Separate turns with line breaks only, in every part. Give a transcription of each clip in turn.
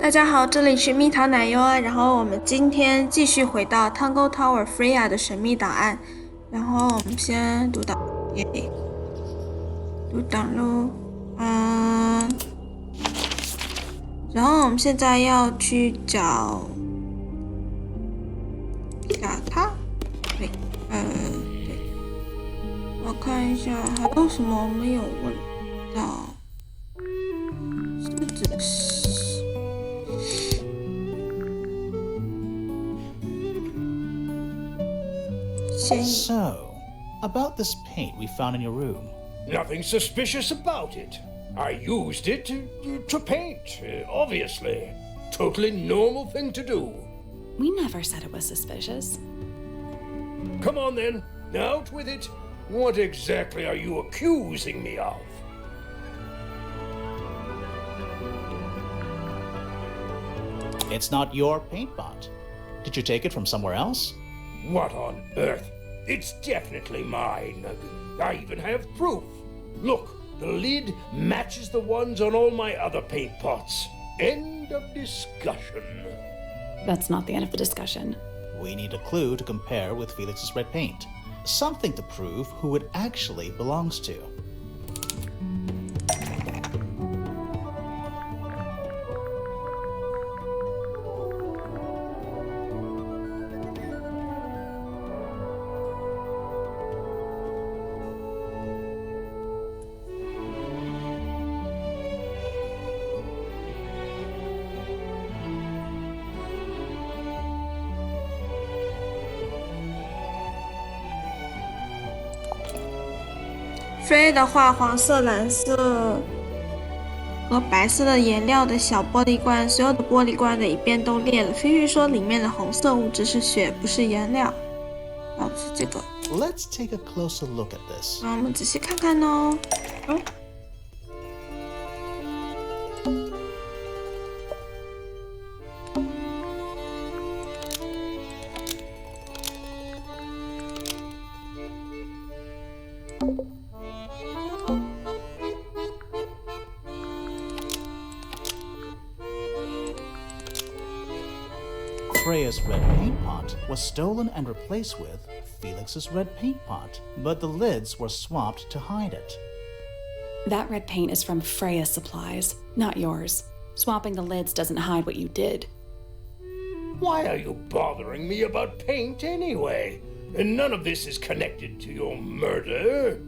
大家好，这里是蜜桃奶油啊。然后我们今天继续回到 Tangle Tower Freya 的神秘档案。然后我们先读档，耶，读档喽。然后我们现在要去找他。对，对。我看一下还有什么没有问到。
So, about this paint we found in your room.
Nothing suspicious about it. I used it to paint, obviously. Totally normal thing to do.
We never said it was suspicious.
Come on then, out with it. What exactly are you accusing me of?
It's not your paint pot. Did you take it from somewhere else?
What on earth? It's definitely mine. I even have proof. Look, the lid matches the ones on all my other paint pots. End of discussion.
That's not the end of the discussion.
We need a clue to compare with Felix's red paint. Something to prove who it actually belongs to.
Freya 的画黄色、蓝色和白色的颜料的小玻璃罐，所有的玻璃罐的一边都裂了。菲菲说里面的红色物质是血，不是颜料。是这个。
Let's take a closer look at this.
让我们仔细看看哦。
Freya's red paint pot was stolen and replaced with Felix's red paint pot, but the lids were swapped to hide it.
That red paint is from Freya's supplies, not yours. Swapping the lids doesn't hide what you did.
Why are you bothering me about paint anyway? And none of this is connected to your murder.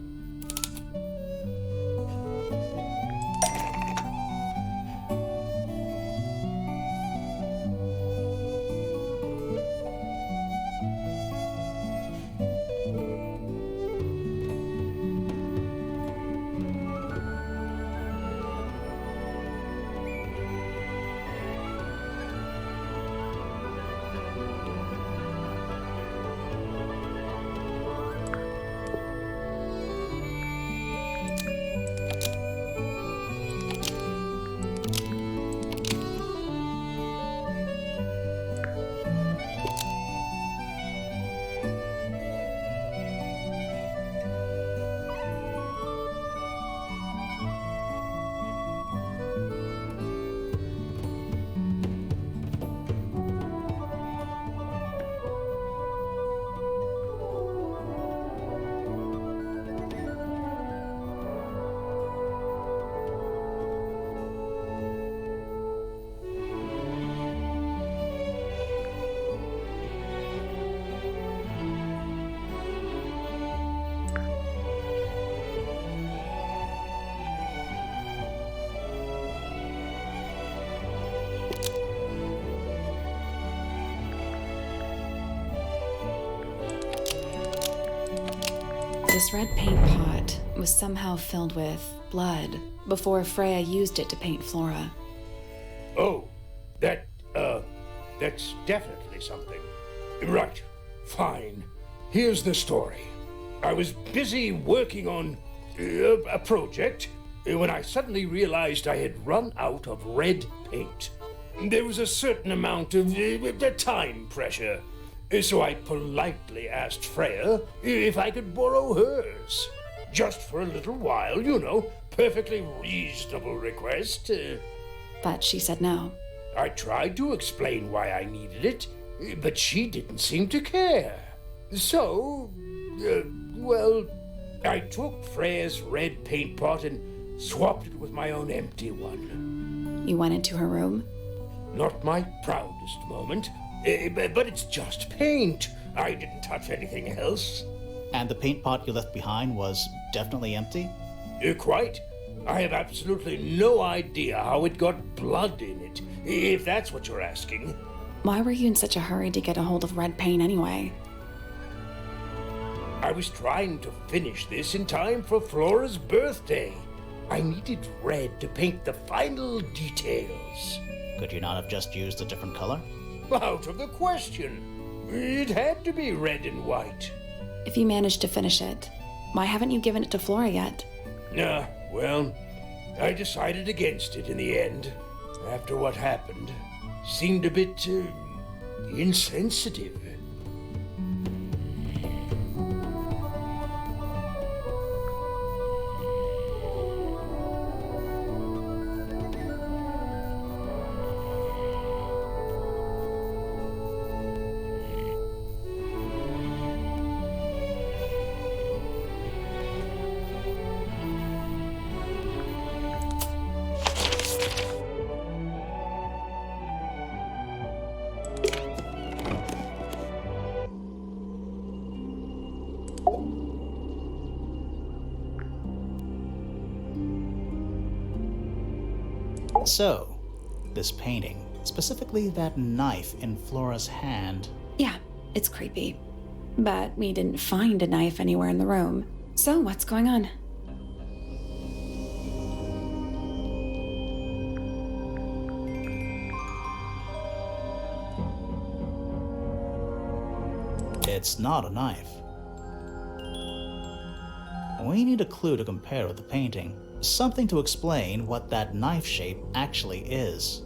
This red paint pot was somehow filled with blood before Freya used it to paint Flora.
Oh, that's definitely something. Right, fine. Here's the story. I was busy working on a project when I suddenly realized I had run out of red paint. There was a certain amount of time pressure. So I politely asked Freya if I could borrow hers. Just for a little while, you know. Perfectly reasonable request.
But she said no.
I tried to explain why I needed it, but she didn't seem to care. So, well, I took Freya's red paint pot and swapped it with my own empty one.
You went into her room?
Not my proudest moment, but it's just paint. I didn't touch anything else.
And the paint pot you left behind was definitely empty?
Quite. I have absolutely no idea how it got blood in it, if that's what you're asking.
Why were you in such a hurry to get a hold of red paint anyway?
I was trying to finish this in time for Flora's birthday. I needed red to paint the final details.
Could you not have just used a different color?
Out of the question. It had to be red and white.
If you managed to finish it, why haven't you given it to Flora yet?
Well, I decided against it in the end. After what happened, seemed a bit insensitive.
So, this painting, specifically that knife in Flora's hand.
Yeah, it's creepy. But we didn't find a knife anywhere in the room. So what's going on?
It's not a knife. We need a clue to compare with the painting. Something to explain what that knife shape actually is.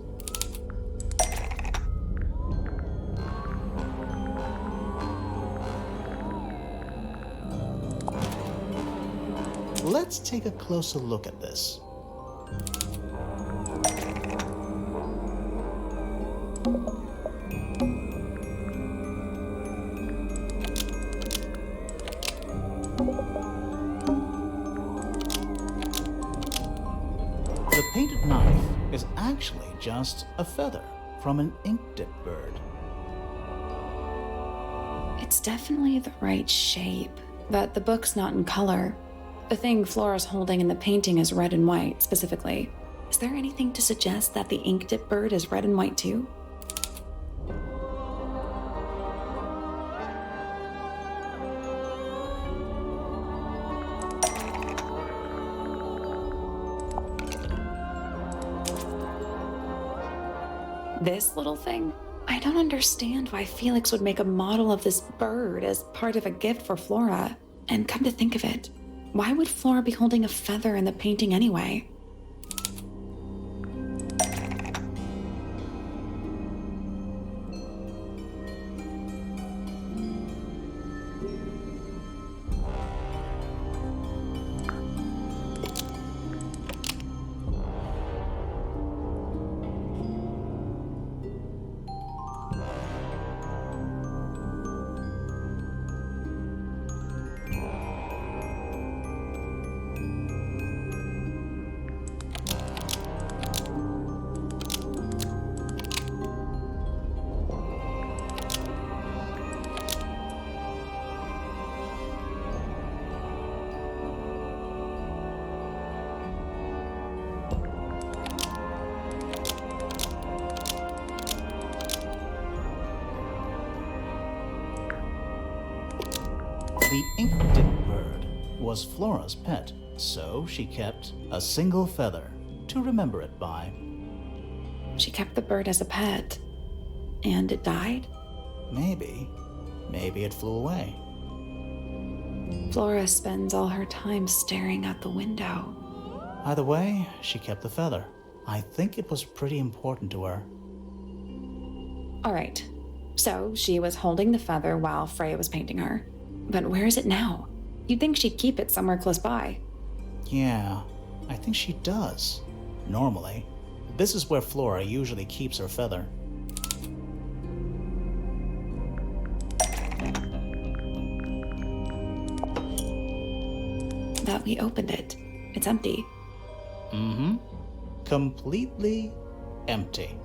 Let's take a closer look at this. The painted knife is actually just a feather from an ink-dip bird.
It's definitely the right shape, but the book's not in color. The thing Flora's holding in the painting is red and white, specifically. Is there anything to suggest that the ink-dip bird is red and white too? This little thing? I don't understand why Felix would make a model of this bird as part of a gift for Flora. And come to think of it, why would Flora be holding a feather in the painting anyway?
The ink-dip bird was Flora's pet, so she kept a single feather to remember it by.
She kept the bird as a pet. And it died?
Maybe it flew away.
Flora spends all her time staring out the window.
Either way, she kept the feather. I think it was pretty important to her.
All right, so she was holding the feather while Freya was painting her. But where is it now? You'd think she'd keep it somewhere close by.
Yeah, I think she does. Normally. This is where Flora usually keeps her feather.
But we opened it. It's empty.
Mm-hmm. Completely empty.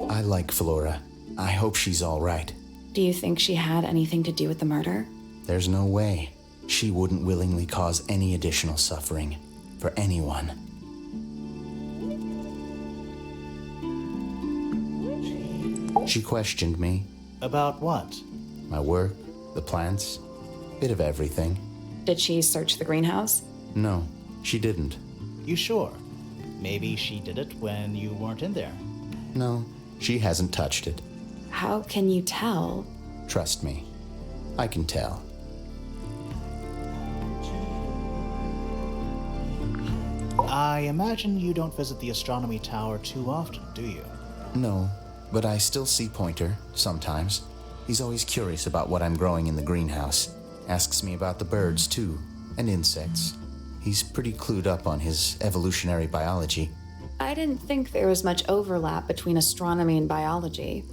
I like Flora. I hope she's all right.
Do you think she had anything to do with the murder?
There's no way. She wouldn't willingly cause any additional suffering for anyone. She questioned me.
About what?
My work, the plants, bit of everything.
Did she search the greenhouse?
No, she didn't.
You sure? Maybe she did it when you weren't in there.
No, she hasn't touched it.
How can you tell?
Trust me, I can tell.
I imagine you don't visit the astronomy tower too often, do you?
No, but I still see Pointer, sometimes. He's always curious about what I'm growing in the greenhouse. Asks me about the birds, too, and insects. He's pretty clued up on his evolutionary biology.
I didn't think there was much overlap between astronomy and biology.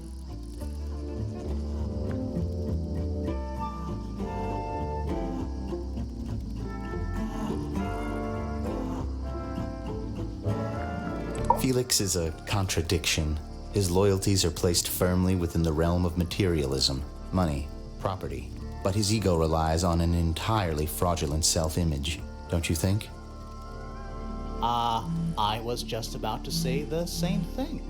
Felix is a contradiction. His loyalties are placed firmly within the realm of materialism, money, property. But his ego relies on an entirely fraudulent self-image, don't you think?
I was just about to say the same thing.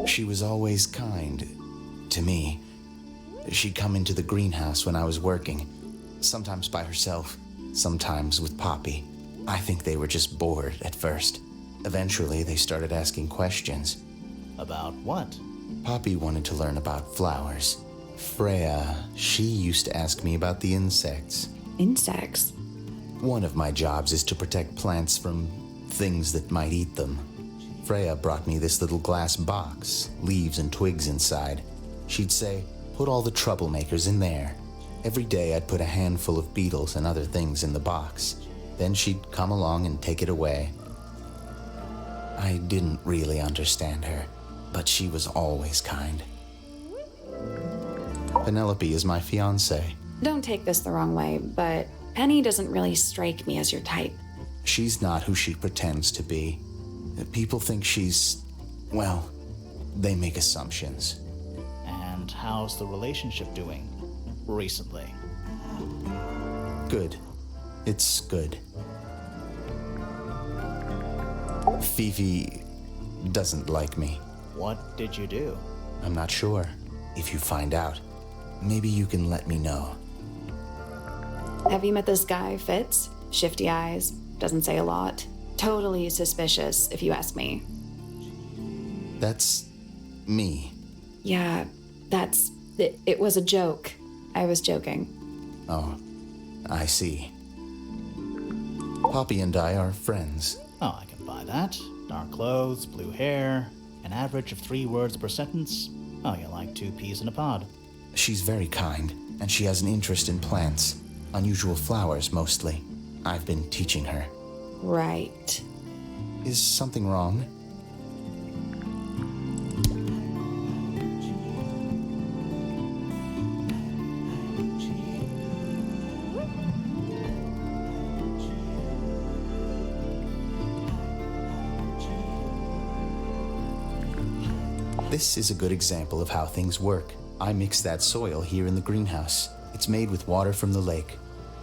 She was always kind to me. She'd come into the greenhouse when I was working, sometimes by herself, sometimes with Poppy. I think they were just bored at first. Eventually, they started asking questions.
About what?
Poppy wanted to learn about flowers. Freya, she used to ask me about the insects.
Insects?
One of my jobs is to protect plants from things that might eat them. Freya brought me this little glass box, leaves and twigs inside. She'd say, put all the troublemakers in there. Every day I'd put a handful of beetles and other things in the box. Then she'd come along and take it away. I didn't really understand her, but she was always kind. Penelope is my fiancée.
Don't take this the wrong way, but Penny doesn't really strike me as your type.
She's not who she pretends to be. People think she's, well, they make assumptions.
And how's the relationship doing recently?
Good. It's good. Fifi doesn't like me.
What did you do?
I'm not sure. If you find out, maybe you can let me know.
Have you met this guy, Fitz? Shifty eyes, doesn't say a lot. Totally suspicious, if you ask me.
That's me.
Yeah, it was a joke. I was joking.
Oh, I see. Poppy and I are friends.
Oh, I can buy that. Dark clothes, blue hair, an average of 3 words per sentence. Oh, you're like 2 peas in a pod.
She's very kind, and she has an interest in plants. Unusual flowers, mostly. I've been teaching her.
Right.
Is something wrong? This is a good example of how things work. I mix that soil here in the greenhouse. It's made with water from the lake.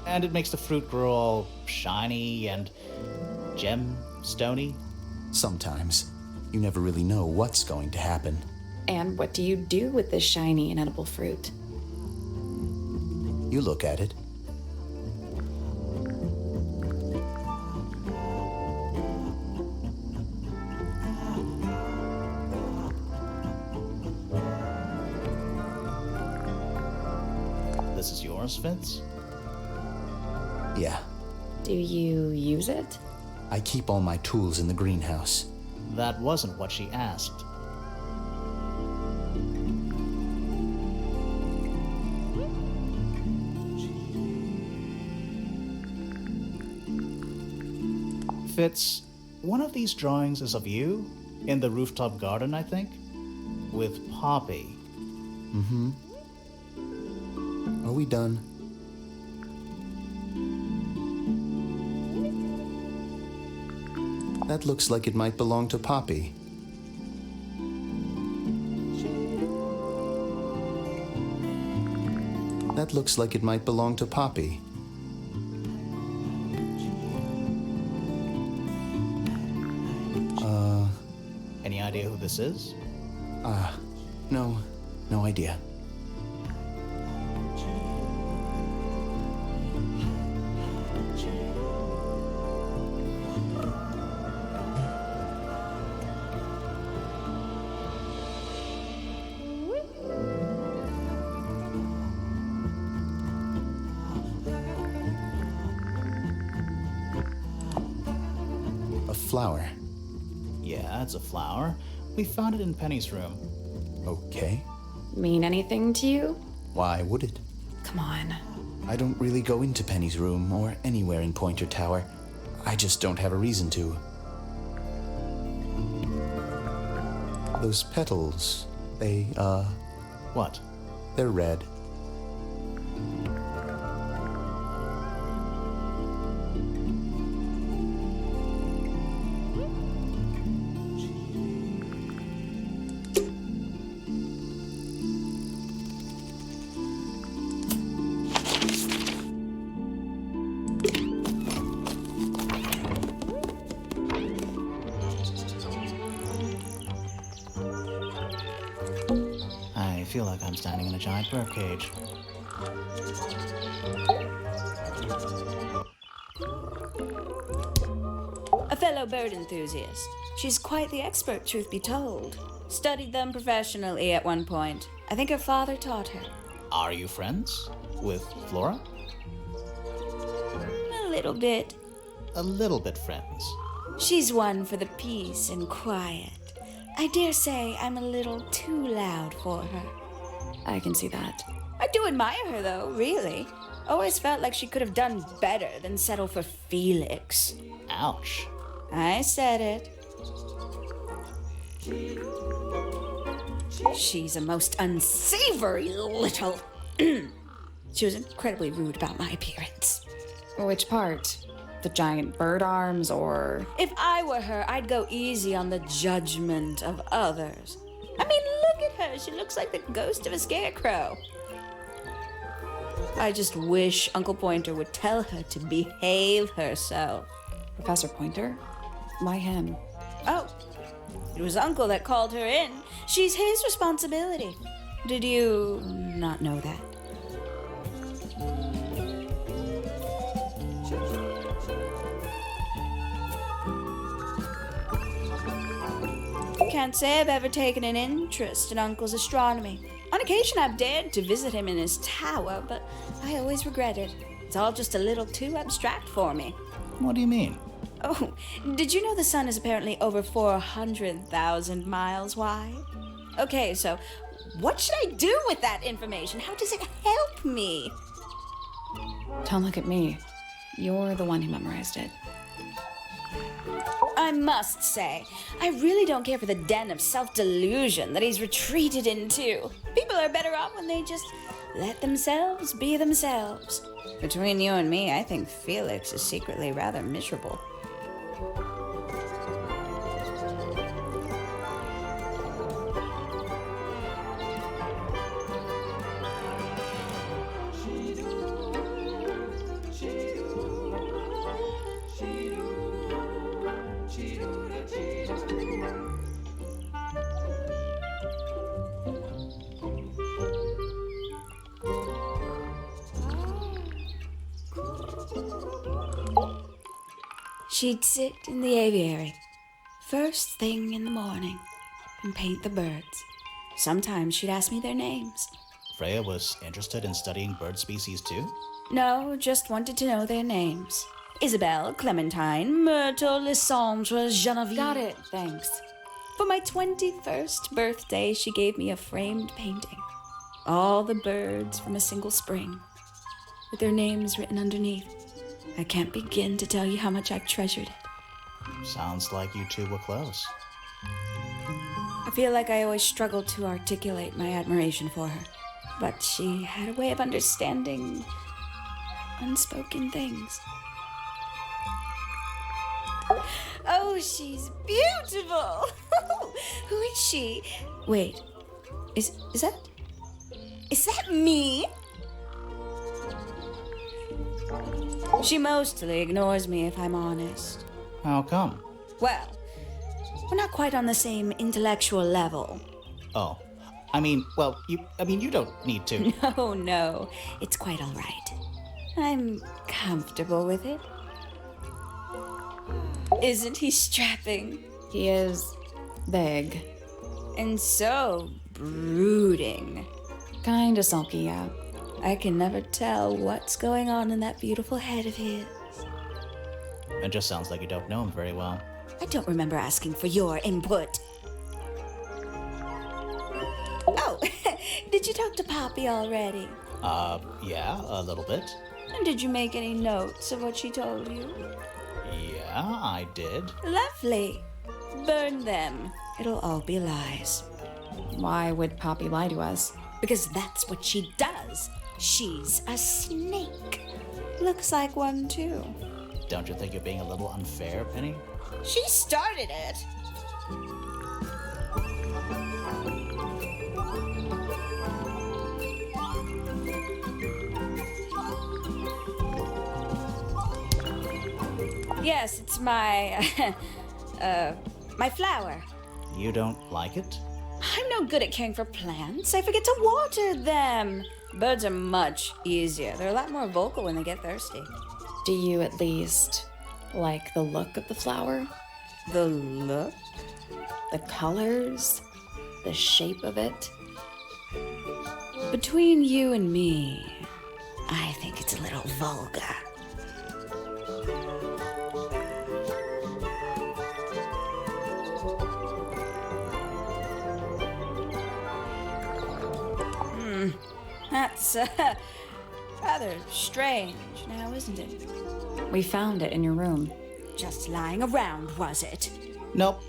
And it makes the fruit grow all shiny and gem-stony.
Sometimes. You never really know what's going to happen.
And what do you do with this shiny, inedible fruit?
You look at it.
This is yours, Vince?
Yeah.
Do you use it?
I keep all my tools in the greenhouse.
That wasn't what she asked. Fitz, one of these drawings is of you in the rooftop garden, I think, with Poppy.
Mm-hmm. Are we done? That looks like it might belong to Poppy. That looks like it might belong to Poppy.
Any idea who this is?
No idea. A flower.
Yeah, it's a flower. We found it in Penny's room.
Okay.
Mean anything to you?
Why would it?
Come on.
I don't really go into Penny's room or anywhere in Pointer Tower. I just don't have a reason to. Those petals, they,
What?
they're red.
I feel like I'm standing in a giant birdcage.
A fellow bird enthusiast. She's quite the expert, truth be told. Studied them professionally at one point. I think her father taught her.
Are you friends with Flora?
A little bit.
A little bit friends.
She's one for the peace and quiet. I dare say I'm a little too loud for her.
I can see that.
I do admire her, though, really. Always felt like she could have done better than settle for Felix.
Ouch.
I said it. She's a most unsavory little... She was incredibly rude about my appearance.
Which part? The giant bird arms, or...
If I were her, I'd go easy on the judgment of others. I mean, look at her. She looks like the ghost of a scarecrow. I just wish Uncle Pointer would tell her to behave herself.
Professor Pointer? Why him?
Oh, it was Uncle that called her in. She's his responsibility. Did you not know that? Can't say I've ever taken an interest in Uncle's astronomy. On occasion I've dared to visit him in his tower, but I always regretted. It's all just a little too abstract for me.
What do you mean?
Oh, did you know the sun is apparently over 400,000 miles wide? Okay, so what should I do with that information? How does it help me?
Don't look at me. You're the one who memorized it.
I must say, I really don't care for the den of self-delusion that he's retreated into. People are better off when they just let themselves be themselves. Between you and me, I think Felix is secretly rather miserable. She'd sit in the aviary, first thing in the morning, and paint the birds. Sometimes she'd ask me their names.
Freya was interested in studying bird species too?
No, just wanted to know their names. Isabelle, Clementine, Myrtle, Lysandre, Genevieve.
Got it, thanks.
For my 21st birthday, she gave me a framed painting. All the birds from a single spring, with their names written underneath. I can't begin to tell you how much I've treasured it.
Sounds like you two were close.
I feel like I always struggled to articulate my admiration for her, but she had a way of understanding unspoken things. Oh, she's beautiful! Who is she? Wait, is that me? She mostly ignores me, if I'm honest.
How come?
Well, we're not quite on the same intellectual level.
Oh, you don't need to.
No, it's quite all right. I'm comfortable with it. Isn't he strapping?
He is big.
And so brooding.
Kinda sulky, yeah.
I can never tell what's going on in that beautiful head of his.
It just sounds like you don't know him very well.
I don't remember asking for your input. Oh, did you talk to Poppy already?
Yeah, a little bit.
And did you make any notes of what she told you?
Yeah, I did.
Lovely. Burn them. It'll all be lies.
Why would Poppy lie to us?
Because that's what she does. She's a snake. Looks like one, too.
Don't you think you're being a little unfair, Penny?
She started it. Yes, it's my, my flower.
You don't like it?
I'm no good at caring for plants. I forget to water them. Birds are much easier. They're a lot more vocal when they get thirsty.
Do you at least like the look of the flower?
The look?
The colors? The shape of it?
Between you and me, I think it's a little vulgar. That's rather strange now, isn't it?
We found it in your room.
Just lying around, was it?
Nope,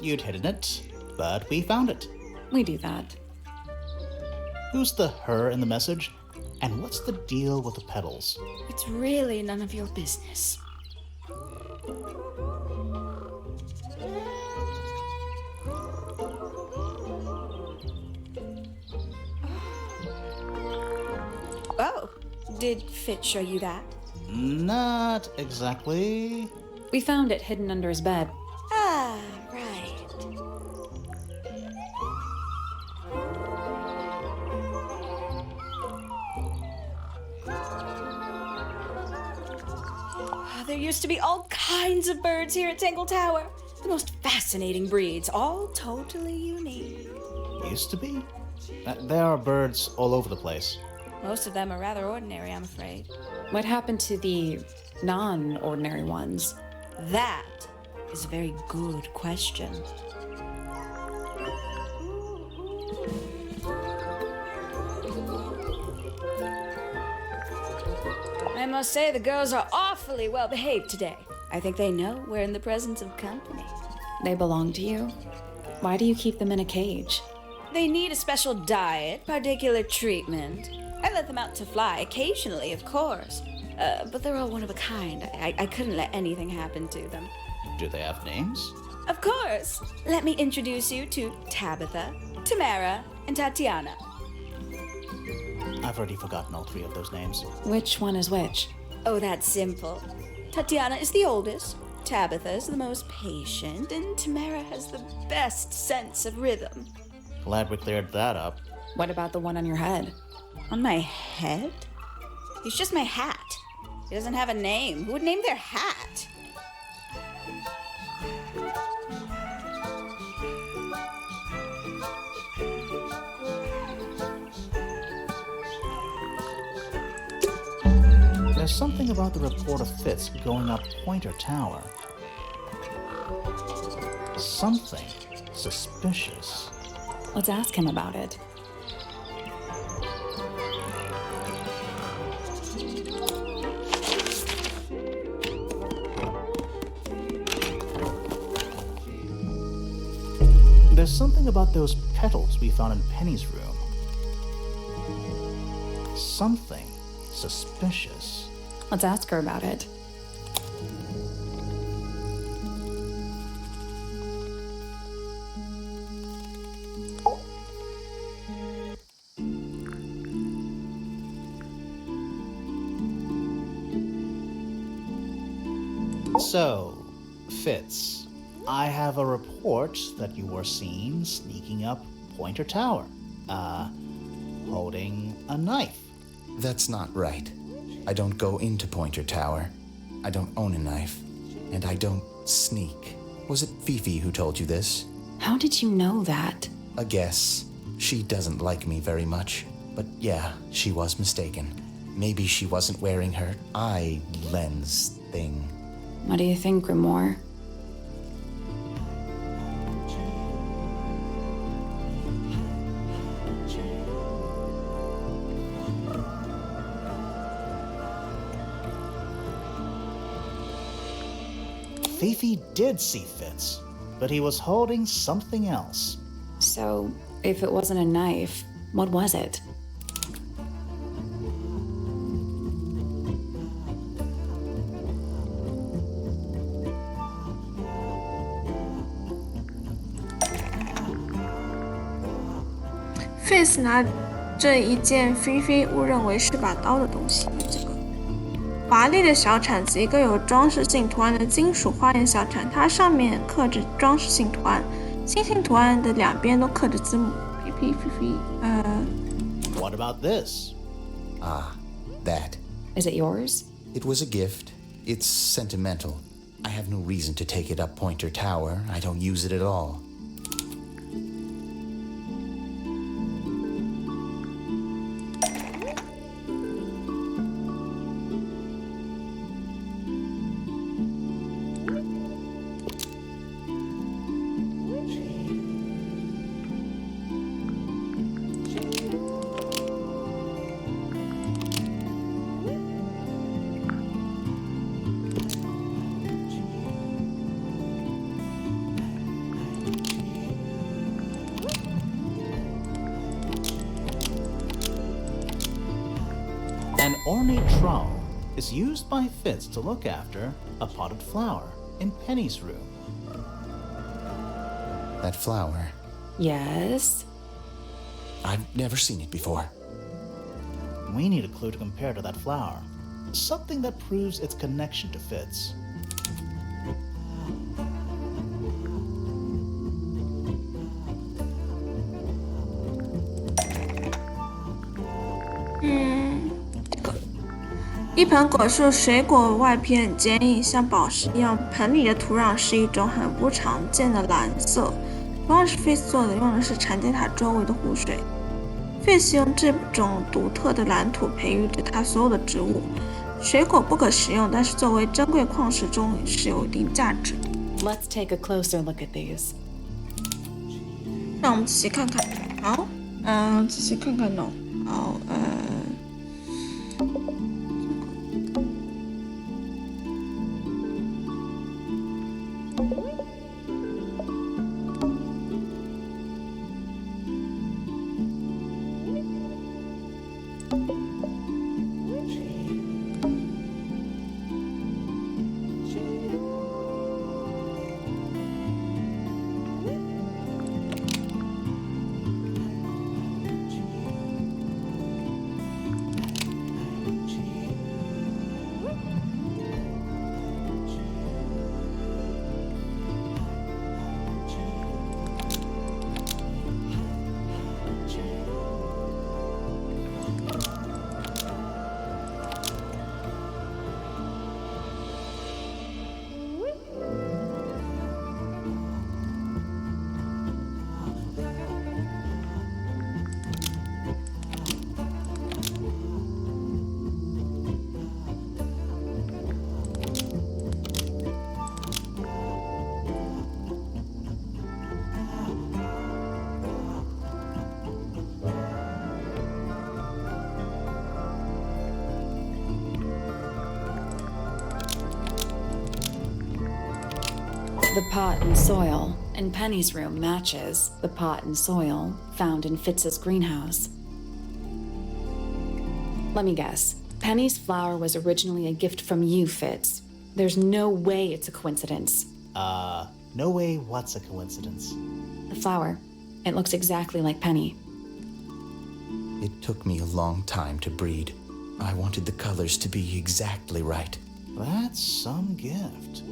you'd hidden it, but we found it.
We do that.
Who's the her in the message? And what's the deal with the petals?
It's really none of your business. Oh, did Fitz show you that?
Not exactly.
We found it hidden under his bed.
Ah, right. There used to be all kinds of birds here at Tangle Tower. The most fascinating breeds, all totally unique.
Used to be? There are birds all over the place.
Most of them are rather ordinary, I'm afraid.
What happened to the non-ordinary ones?
That is a very good question. I must say the girls are awfully well behaved today. I think they know we're in the presence of company.
They belong to you? Why do you keep them in a cage?
They need a special diet, particular treatment. I let them out to fly occasionally, of course. But they're all one of a kind. I couldn't let anything happen to them.
Do they have names?
Of course. Let me introduce you to Tabitha, Tamara, and Tatiana.
I've already forgotten all three of those names.
Which one is which?
Oh, that's simple. Tatiana is the oldest, Tabitha is the most patient, and Tamara has the best sense of rhythm.
Glad we cleared that up.
What about the one on your head?
On my head? It's just my hat. He doesn't have a name. Who would name their hat?
There's something about the report of Fitz going up Pointer Tower. Something suspicious.
Let's ask him about it.
There's something about those petals we found in Penny's room. Something suspicious.
Let's ask her about it.
So, Fitz, I have a report that you were seen sneaking up Pointer Tower, holding a knife.
That's not right. I don't go into Pointer Tower. I don't own a knife. And I don't sneak. Was it Fifi who told you this?
How did you know that?
A guess. She doesn't like me very much. But yeah, she was mistaken. Maybe she wasn't wearing her eye lens thing.
What do you think, Grimoire?
Fifi did see Fitz, but he was holding something else.
So, if it wasn't a knife, what was it?
Fitz 拿着一件菲菲误认为是把刀的东西，这个华丽的小铲子，一个有装饰性图案的金属花园小铲，它上面刻着装饰性图案，星星图案的两边都刻着字母 PP PP。What
about this?
Ah, that.
Is it yours?
It was a gift. It's sentimental. I have no reason to take it up Pointer Tower. I don't use it at all.
An ornate trowel is used by Fitz to look after a potted flower in Penny's room.
That flower.
Yes.
I've never seen it before.
We need a clue to compare to that flower. Something that proves its connection to Fitz.
一盆果树水果外皮很坚硬，像宝石一样。盆里的土壤是一种很不常见的蓝色，同样是 Fitz 做的，用的是缠结塔周围的湖水。Fitz 用这种独特的蓝土培育着他所有的植物。水果不可食用，但是作为珍贵矿石中是有一定价值。
Let's take a closer look at these.
让我们仔细看看。好，仔细看看哦。好，
The pot and soil in Penny's room matches the pot and soil found in Fitz's greenhouse. Let me guess. Penny's flower was originally a gift from you, Fitz. There's no way it's a coincidence.
No way what's a coincidence?
The flower. It looks exactly like Penny.
It took me a long time to breed. I wanted the colors to be exactly right.
That's some gift.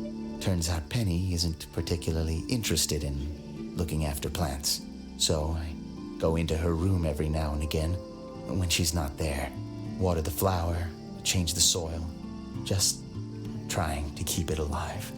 Turns out Penny isn't particularly interested in looking after plants. So I go into her room every now and again when she's not there. Water the flower, change the soil, just trying to keep it alive.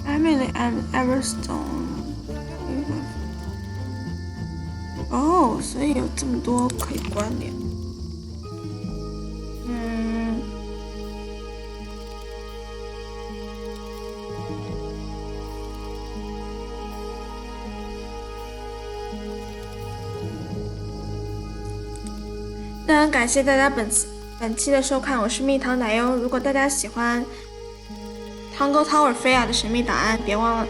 Emily and Everstone。哦，所以有这么多可以关联。那感谢大家本期的收看，我是蜜糖奶油。如果大家喜欢Tangle Tower Freya 的神秘档案，别忘了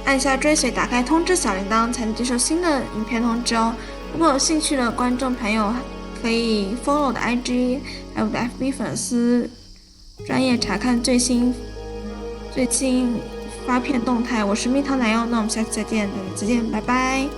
按下追随，打开通知小铃铛，才能接受新的影片通知哦。如果有兴趣的观众朋友，可以 follow 我的 IG， 还有我的 FB 粉丝专业查看最新发片动态。我是蜜糖奶油，那我们下次再见，拜拜。